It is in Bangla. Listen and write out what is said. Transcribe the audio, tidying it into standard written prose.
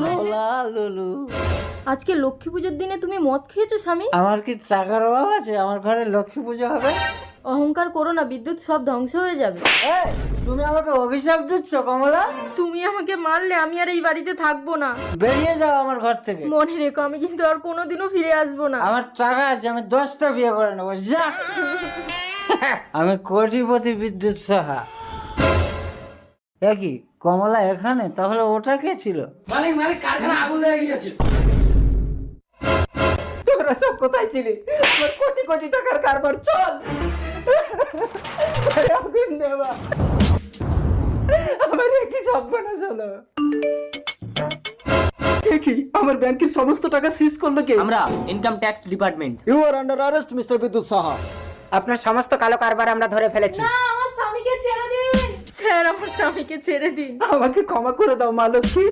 লোলা লুলু। আজকে লক্ষ্মী পুজোর দিনে তুমি মদ খেয়েছো স্বামী? আমার কি টাকার অভাব আছে আমার ঘরে লক্ষ্মী পুজো হবে? অহংকার করো না, বিদ্যুৎ সব ধ্বংস হয়ে যাবে। এই, তুমি আমাকে অভিশাপ দিচ্ছ কমলা? তুমি আমাকে মারলে আমি আর এই বাড়িতে থাকবো না। বেরিয়ে যাও আমার ঘর থেকে। মনে রেখো, আমি কিন্তু আর কোনোদিনও ফিরে আসবো না। আমার টাকা আছে, আমি 10টা বিয়ে করে নেবো, যা। আমি কোটিপতি বিদ্যুৎ সাহা। কি কমলা এখানে? তাহলে ওটা কে ছিল? মালিক মালিক কারখানা আগুন লেগে গিয়েছে। তোরা সব কোথায় ছিলি? আমার কোটি কোটি টাকার কারবার, চল। আরে আগুন দেওয়া, আমার কি সর্বনাশ হলো। কি আমার ব্যাংকের সমস্ত টাকা সিজ করলো কে? আমরা income tax department. You are under arrest mister Bidyut Saha. আপনার সমস্ত কালো কারবার আমরা ধরে ফেলেছি। না, আমার স্বামীকে ছেড়ে দিন স্যার, আমার স্বামীকে ছেড়ে দিন। আমাকে ক্ষমা করে দাও মা লক্ষ্মী।